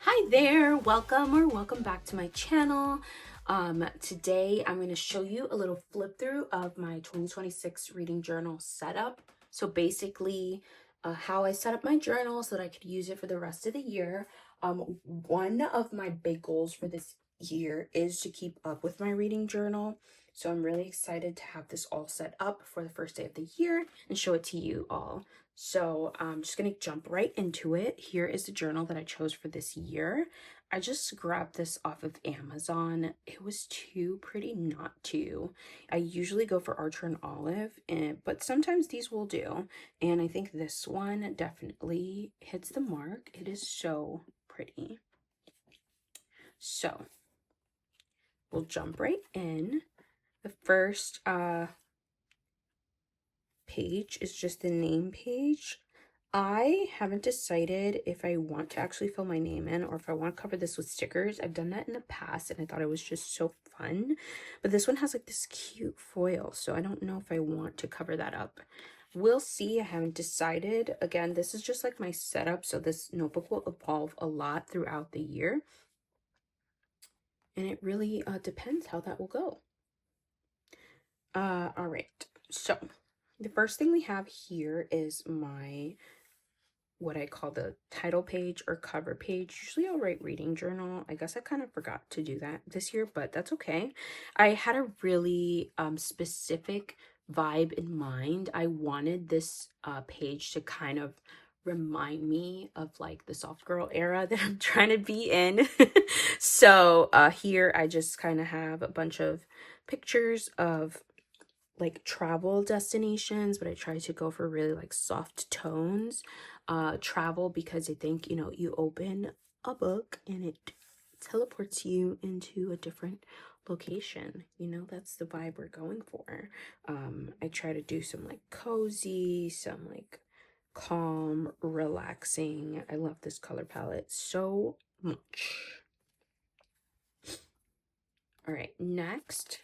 Hi there, welcome back to my channel. Today I'm going to show you a little flip through of my 2026 reading journal setup. So basically how I set up my journal so that I could use it for the rest of the year. One of my big goals for this year is to keep up with my reading journal. So I'm really excited to have this all set up for the first day of the year and show it to you all. So I'm just going to jump right into it. Here is the journal that I chose for this year. I just grabbed this off of Amazon. It was too pretty not to. I usually go for Archer and Olive, but sometimes these will do. And I think this one definitely hits the mark. It is so pretty. So we'll jump right in. The first page is just the name page. I haven't decided if I want to actually fill my name in or if I want to cover this with stickers. I've done that in the past and I thought it was just so fun. But this one has like this cute foil, so I don't know if I want to cover that up. We'll see. I haven't decided. Again, this is just like my setup, so this notebook will evolve a lot throughout the year. And it really depends how that will go. All right. So the first thing we have here is my what I call the title page or cover page. Usually I'll write reading journal. I guess I kind of forgot to do that this year, but that's okay. I had a really specific vibe in mind. I wanted this page to kind of remind me of like the soft girl era that I'm trying to be in. So here I just kind of have a bunch of pictures of like travel destinations, but I try to go for really like soft tones. Travel because I think, you know, you open a book and it teleports you into a different location. You know, that's the vibe we're going for. I try to do some like cozy, some like calm, relaxing. I love this color palette so much. All right, next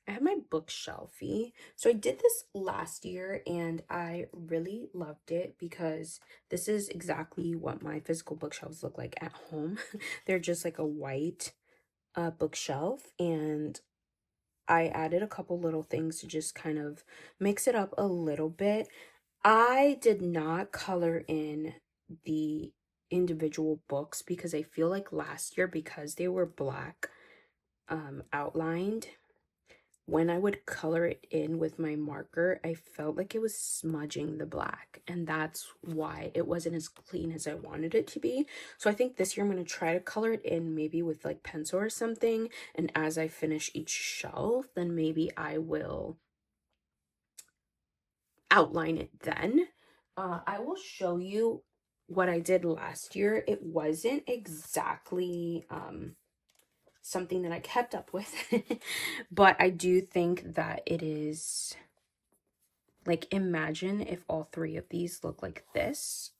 I have my bookshelfie. So I did this last year and I really loved it because this is exactly what my physical bookshelves look like at home. They're just like a white bookshelf, and I added a couple little things to just kind of mix it up a little bit. I did not color in the individual books because I feel like last year, because they were black outlined, when I would color it in with my marker, I felt like it was smudging the black, and that's why it wasn't as clean as I wanted it to be. So I think this year I'm going to try to color it in maybe with like pencil or something, and as I finish each shelf, then maybe I will outline it then. I will show you what I did last year. It wasn't exactly something that I kept up with, but I do think that it is like, imagine if all three of these look like this.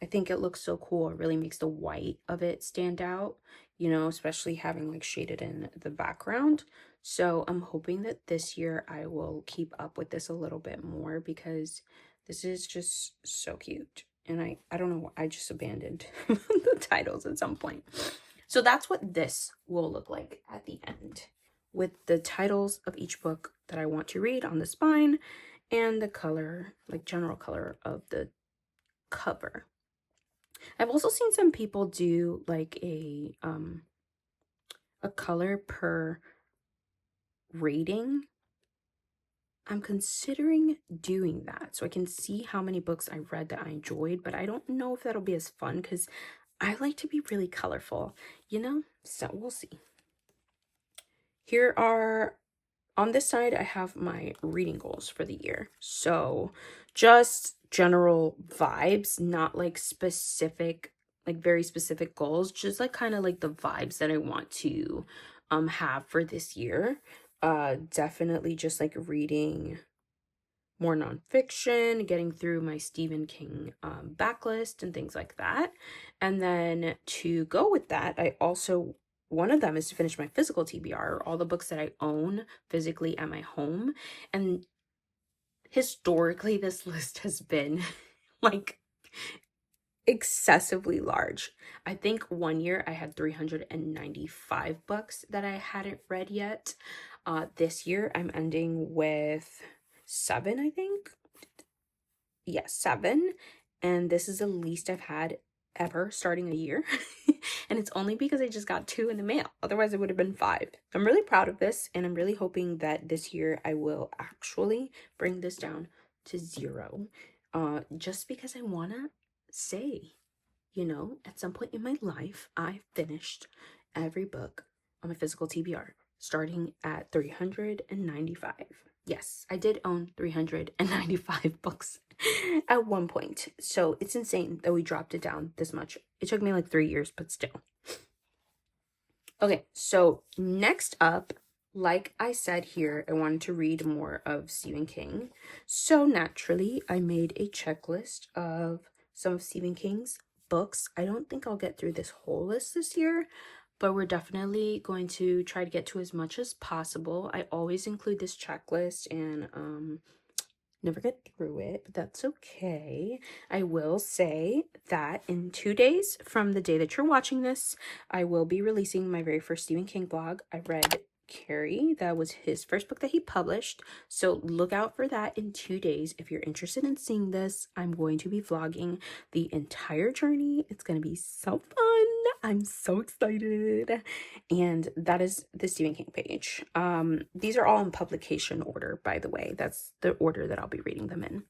I think it looks so cool. It really makes the white of it stand out, you know, especially having like shaded in the background. So I'm hoping that this year I will keep up with this a little bit more because this is just so cute. And I don't know, I just abandoned the titles at some point. So that's what this will look like at the end, with the titles of each book that I want to read on the spine and the color, like general color of the cover. I've also seen some people do like a color per rating. I'm considering doing that so I can see how many books I read that I enjoyed, but I don't know if that'll be as fun because I like to be really colorful, you know? So we'll see. Here are, on this side, I have my reading goals for the year. So just general vibes, not like specific like very specific goals, just like kind of like the vibes that I want to have for this year. Definitely just like reading more nonfiction, getting through my Stephen King backlist and things like that. And then to go with that, I also, one of them is to finish my physical TBR, all the books that I own physically at my home. And historically, this list has been like excessively large. I think one year I had 395 books that I hadn't read yet. This year I'm ending with 7, I think. Yes, 7. And this is the least I've had ever starting a year. And it's only because I just got 2 in the mail. Otherwise, it would have been 5. I'm really proud of this, and I'm really hoping that this year I will actually bring this down to 0. Just because I want to say, you know, at some point in my life, I finished every book on my physical TBR, starting at 395. Yes, I did own 395 books at one point. So it's insane that we dropped it down this much. It took me like 3 years, but still. Okay, so next up, like I said here, I wanted to read more of Stephen King. So naturally, I made a checklist of some of Stephen King's books. I don't think I'll get through this whole list this year, but we're definitely going to try to get to as much as possible. I always include this checklist and never get through it, but that's okay. I will say that in 2 days from the day that you're watching this, I will be releasing my very first Stephen King blog. I read Carrie. That was his first book that he published. So look out for that in 2 days. If you're interested in seeing this, I'm going to be vlogging the entire journey. It's going to be so fun. I'm so excited. And that is the Stephen King page. These are all in publication order, by the way. That's the order that I'll be reading them in.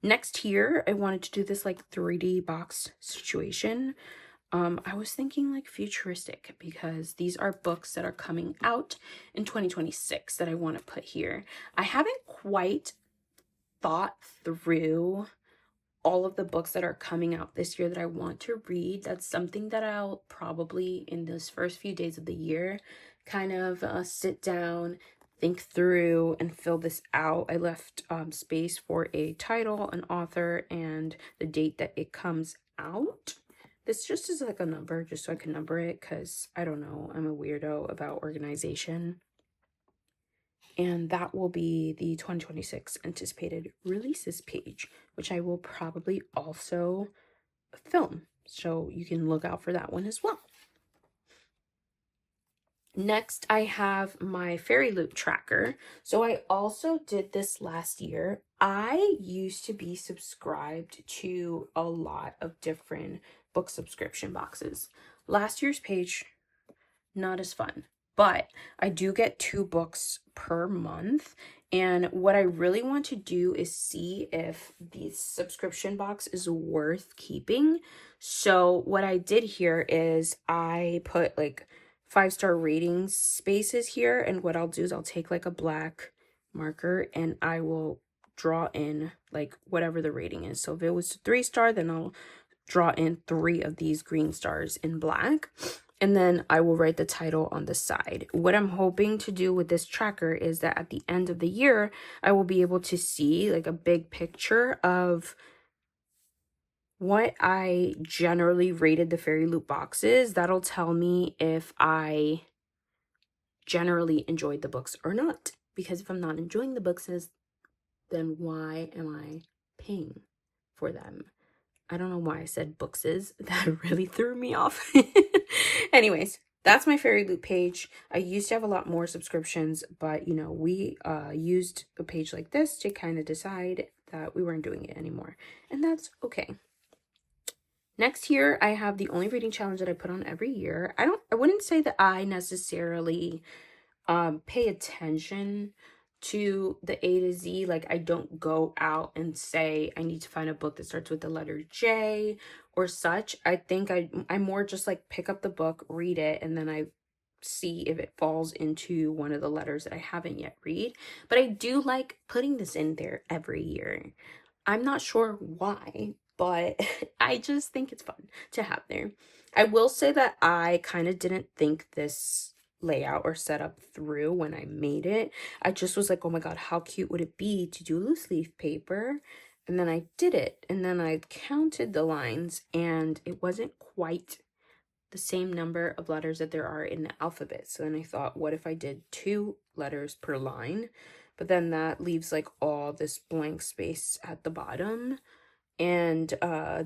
Next here, I wanted to do this like 3D box situation. I was thinking like futuristic because these are books that are coming out in 2026 that I want to put here. I haven't quite thought through all of the books that are coming out this year that I want to read. That's something that I'll probably in those first few days of the year kind of sit down, think through, and fill this out. I left space for a title, an author, and the date that it comes out. This just is like a number, just so I can number it, because I don't know, I'm a weirdo about organization. And that will be the 2026 anticipated releases page, which I will probably also film. So you can look out for that one as well. Next, I have my Fairy Loot tracker. So I also did this last year. I used to be subscribed to a lot of different book subscription boxes. Last year's page, not as fun. But I do get 2 books per month. And what I really want to do is see if the subscription box is worth keeping. So what I did here is I put like 5-star ratings spaces here. And what I'll do is I'll take like a black marker and I will draw in like whatever the rating is. So if it was 3-star, then I'll draw in 3 of these green stars in black. And then I will write the title on the side. What I'm hoping to do with this tracker is that at the end of the year, I will be able to see like a big picture of what I generally rated the Fairy Loot boxes. That'll tell me if I generally enjoyed the books or not. Because if I'm not enjoying the books, then why am I paying for them? I don't know why I said bookses. That really threw me off. Anyways, that's my Fairy Loot page. I used to have a lot more subscriptions, but you know, we used a page like this to kind of decide that we weren't doing it anymore. And that's okay. Next here, I have the only reading challenge that I put on every year. I wouldn't say that I necessarily pay attention to the A to Z. Like, I don't go out and say I need to find a book that starts with the letter J or such. I think I more just like pick up the book, read it, and then I see if it falls into one of the letters that I haven't yet read. But I do like putting this in there every year. I'm not sure why. but I just think it's fun to have there. I will say that I kind of didn't think this layout or setup through when I made it. I just was like, oh my god, how cute would it be to do loose leaf paper? And then I did it, and then I counted the lines, and it wasn't quite the same number of letters that there are in the alphabet. So then I thought, what if I did 2 letters per line? But then that leaves like all this blank space at the bottom. And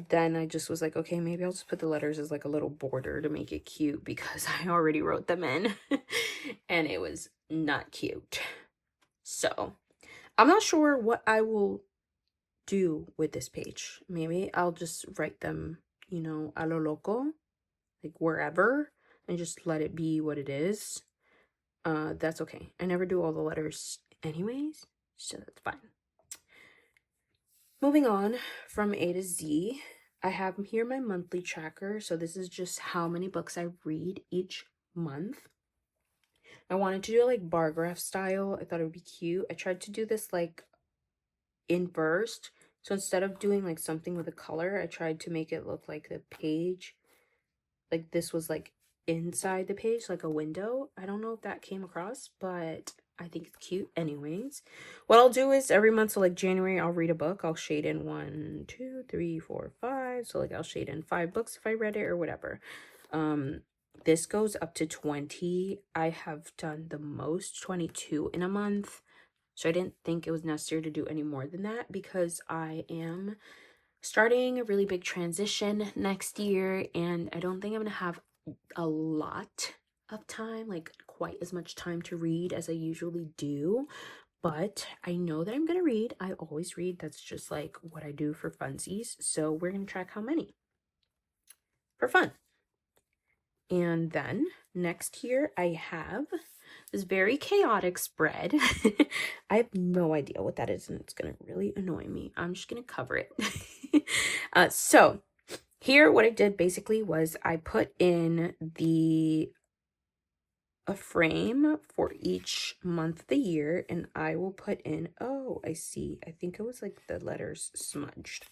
then I just was like, okay, maybe I'll just put the letters as like a little border to make it cute, because I already wrote them in and it was not cute. So I'm not sure what I will do with this page. Maybe I'll just write them, you know, a lo loco, like wherever, and just let it be what it is. That's okay. I never do all the letters anyways, so that's fine. Moving on from A to Z, I have here my monthly tracker. So this is just how many books I read each month. I wanted to do it like bar graph style. I thought it would be cute. I tried to do this like inversed. So instead of doing like something with a color, I tried to make it look like the page, like this was like inside the page, like a window. I don't know if that came across, but I think it's cute anyways. What I'll do is every month, so like January, I'll read a book. I'll shade in 1, 2, 3, 4, 5. So like I'll shade in 5 books if I read it or whatever. This goes up to 20. I have done the most 22 in a month. So I didn't think it was necessary to do any more than that, because I am starting a really big transition next year, and I don't think I'm gonna have a lot of time, like quite as much time to read as I usually do, but I know that I'm gonna read. I always read. That's just like what I do for funsies. So we're gonna track how many for fun. And then next here I have this very chaotic spread. I have no idea what that is, and it's gonna really annoy me. I'm just gonna cover it. So here what I did basically was I put in a frame for each month of the year, and I will put in, oh, I see, I think it was like the letters smudged,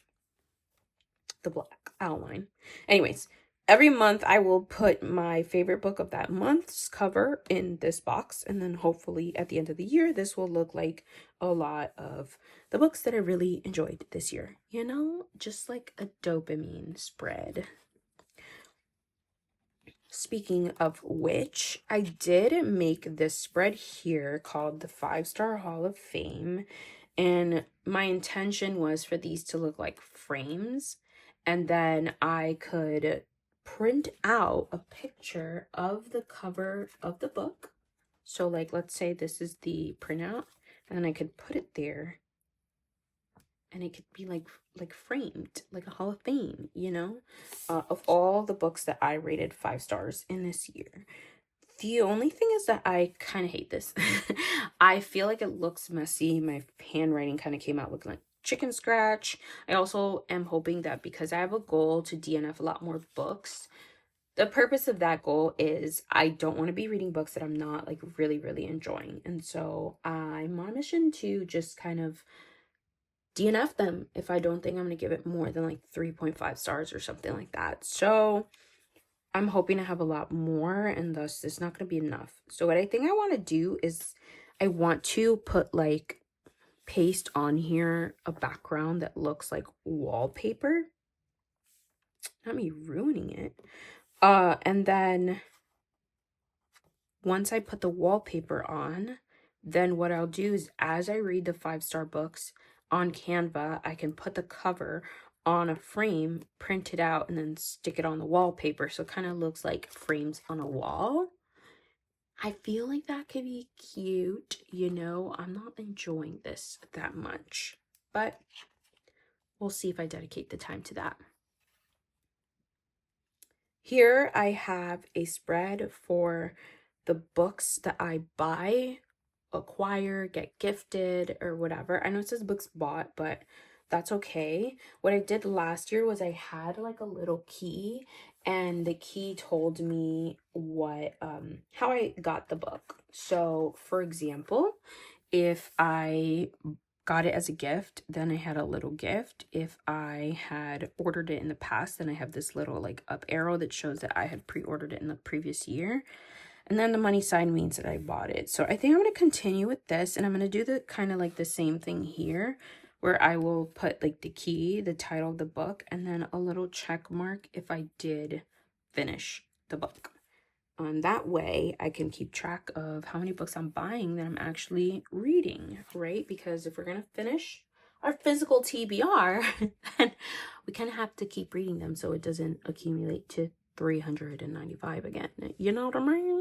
the black outline. Anyways, every month I will put my favorite book of that month's cover in this box, and then hopefully at the end of the year this will look like a lot of the books that I really enjoyed this year, you know, just like a dopamine spread. Speaking of which, I did make this spread here called the 5-Star Hall of Fame, and my intention was for these to look like frames, and then I could print out a picture of the cover of the book. So like, let's say this is the printout, and then I could put it there, and it could be like framed like a Hall of Fame, you know, of all the books that I rated 5 stars in this year. The only thing is that I kind of hate this. I feel like it looks messy. My handwriting kind of came out looking like chicken scratch. I also am hoping that because I have a goal to DNF a lot more books, the purpose of that goal is I don't want to be reading books that I'm not like really enjoying. And so I'm on a mission to just kind of DNF them if I don't think I'm going to give it more than like 3.5 stars or something like that. So I'm hoping to have a lot more, and thus it's not going to be enough. So what I think I want to do is I want to put like paste on here a background that looks like wallpaper. Not me ruining it. And then once I put the wallpaper on, then what I'll do is as I read the 5-star books on Canva, I can put the cover on a frame, print it out, and then stick it on the wallpaper. So it kind of looks like frames on a wall. I feel like that could be cute, you know. I'm not enjoying this that much, but we'll see if I dedicate the time to that. Here I have a spread for the books that I buy, acquire, get gifted, or whatever. I know it says books bought, but that's okay. What I did last year was I had like a little key, and the key told me what how I got the book. So for example, if I got it as a gift, then I had a little gift. If I had ordered it in the past, then I have this little like up arrow that shows that I had pre-ordered it in the previous year. And then the money sign means that I bought it. So I think I'm going to continue with this, and I'm going to do the kind of like the same thing here, where I will put like the key, the title of the book, and then a little check mark if I did finish the book. That way I can keep track of how many books I'm buying that I'm actually reading, right? Because if we're going to finish our physical TBR, then we kind of have to keep reading them so it doesn't accumulate to 395 again. You know what I mean?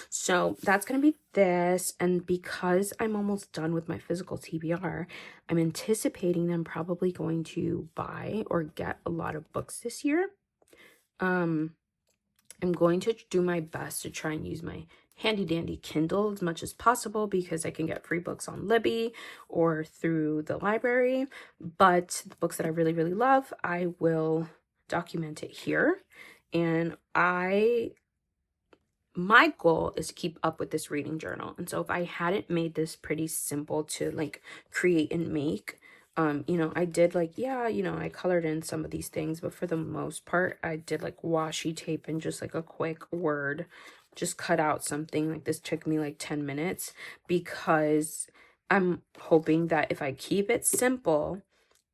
So that's going to be this. And because I'm almost done with my physical TBR, I'm anticipating them probably going to buy or get a lot of books this year. I'm going to do my best to try and use my handy dandy Kindle as much as possible because I can get free books on Libby or through the library. But the books that I really, really love, I will document it here. And my goal is to keep up with this reading journal. And so if I hadn't made this pretty simple to like create and make, you know, I did like, yeah, you know, I colored in some of these things, but for the most part, I did like washi tape and just like a quick word, just cut out something. Like this took me like 10 minutes because I'm hoping that if I keep it simple,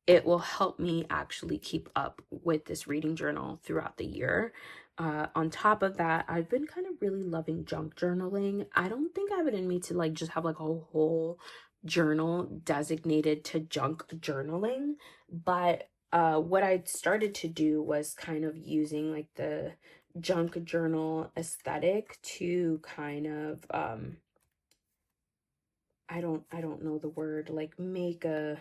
it will help me actually keep up with this reading journal throughout the year. On top of that, I've been kind of really loving junk journaling. I don't think I have it in me to like just have like a whole journal designated to junk journaling, but what I started to do was kind of using like the junk journal aesthetic to kind of I don't know the word, like make a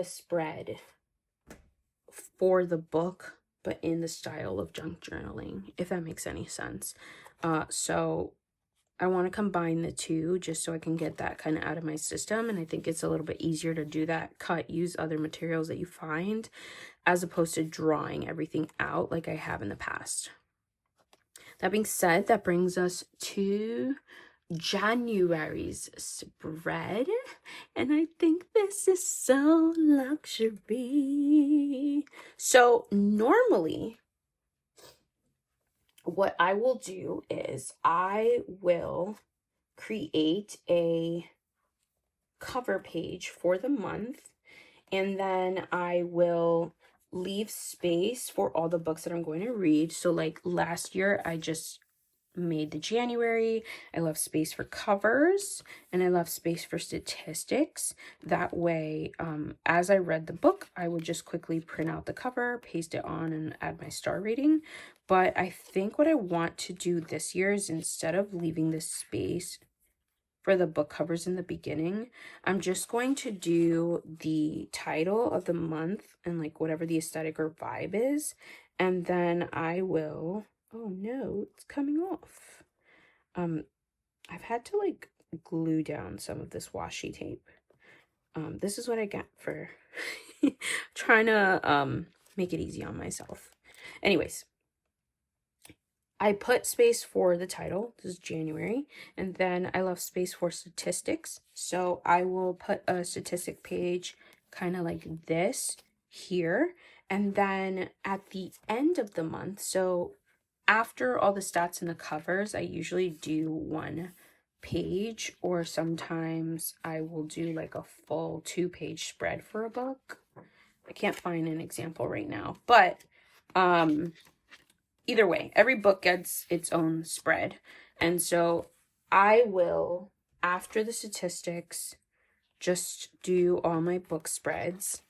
spread for the book, but in the style of junk journaling, if that makes any sense. So I want to combine the two just so I can get that kind of out of my system. And I think it's a little bit easier to do that, use other materials that you find, as opposed to drawing everything out like I have in the past. That being said, that brings us to January's spread, and I think this is so luxury. So normally what I will do is I will create a cover page for the month, and then I will leave space for all the books that I'm going to read. So like last year I just made the January. I left space for covers and I left space for statistics. That way, as I read the book, I would just quickly print out the cover, paste it on, and add my star rating. But I think what I want to do this year is, instead of leaving this space for the book covers in the beginning, I'm just going to do the title of the month and like whatever the aesthetic or vibe is. And then I will, oh no, it's coming off. I've had to like glue down some of this washi tape. This is what I get for trying to make it easy on myself. Anyways, I put space for the title, this is January, and then I left space for statistics. So I will put a statistic page kind of like this here. And then at the end of the month, so after all the stats and the covers, I usually do one page, or sometimes I will do like a full 2-page spread for a book. I can't find an example right now, but either way, every book gets its own spread. And so I will, after the statistics, just do all my book spreads.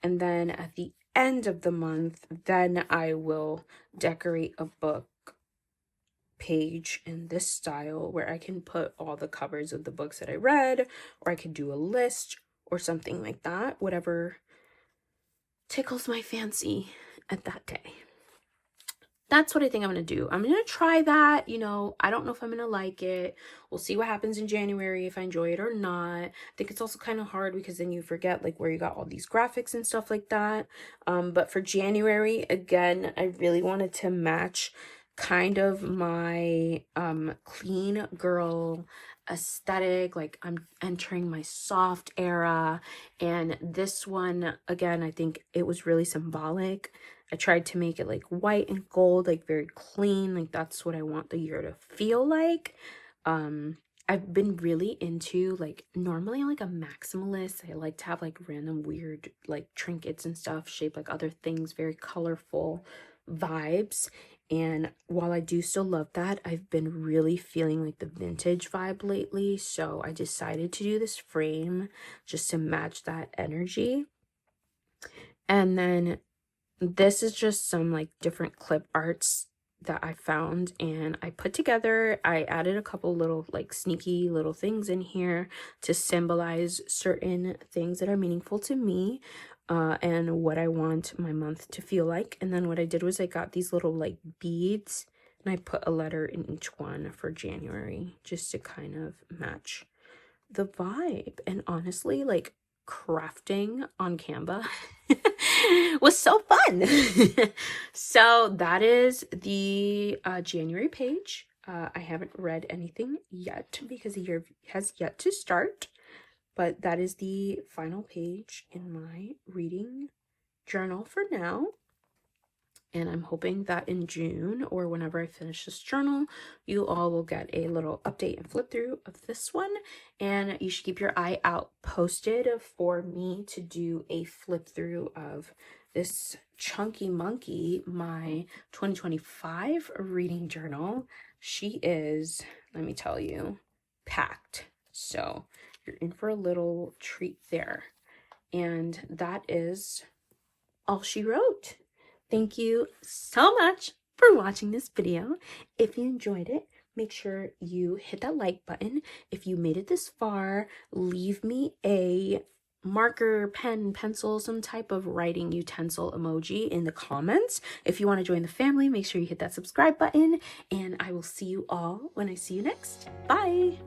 And then at the end of the month, then I will decorate a book page in this style where I can put all the covers of the books that I read, or I could do a list or something like that, whatever tickles my fancy at that day. That's what I think I'm going to do. I'm going to try that. You know, I don't know if I'm going to like it. We'll see what happens in January, if I enjoy it or not. I think it's also kind of hard because then you forget like where you got all these graphics and stuff like that. But for January, again, I really wanted to match kind of my clean girl aesthetic. Like, I'm entering my soft era, and this one, again, I think it was really symbolic. I tried to make it like white and gold, like very clean, like that's what I want the year to feel like. I've been really into, like, normally I'm like a maximalist. I like to have like random weird like trinkets and stuff shaped like other things, very colorful vibes. And while I do still love that, I've been really feeling like the vintage vibe lately. So I decided to do this frame just to match that energy. And then this is just some like different clip arts that I found and I put together. I added a couple little like sneaky little things in here to symbolize certain things that are meaningful to me, and what I want my month to feel like. And then what I did was I got these little like beads and I put a letter in each one for January just to kind of match the vibe. And honestly, like, crafting on Canva was so fun. So that is the January page. I haven't read anything yet because the year has yet to start, but that is the final page in my reading journal for now. And I'm hoping that in June or whenever I finish this journal, you all will get a little update and flip through of this one. And you should keep your eye out posted for me to do a flip through of this chunky monkey, my 2025 reading journal. She is, let me tell you, packed. So you're in for a little treat there. And that is all she wrote. Thank you so much for watching this video. If you enjoyed it, make sure you hit that like button. If you made it this far, leave me a marker, pen, pencil, some type of writing utensil emoji in the comments. If you want to join the family, make sure you hit that subscribe button, and I will see you all when I see you next. Bye!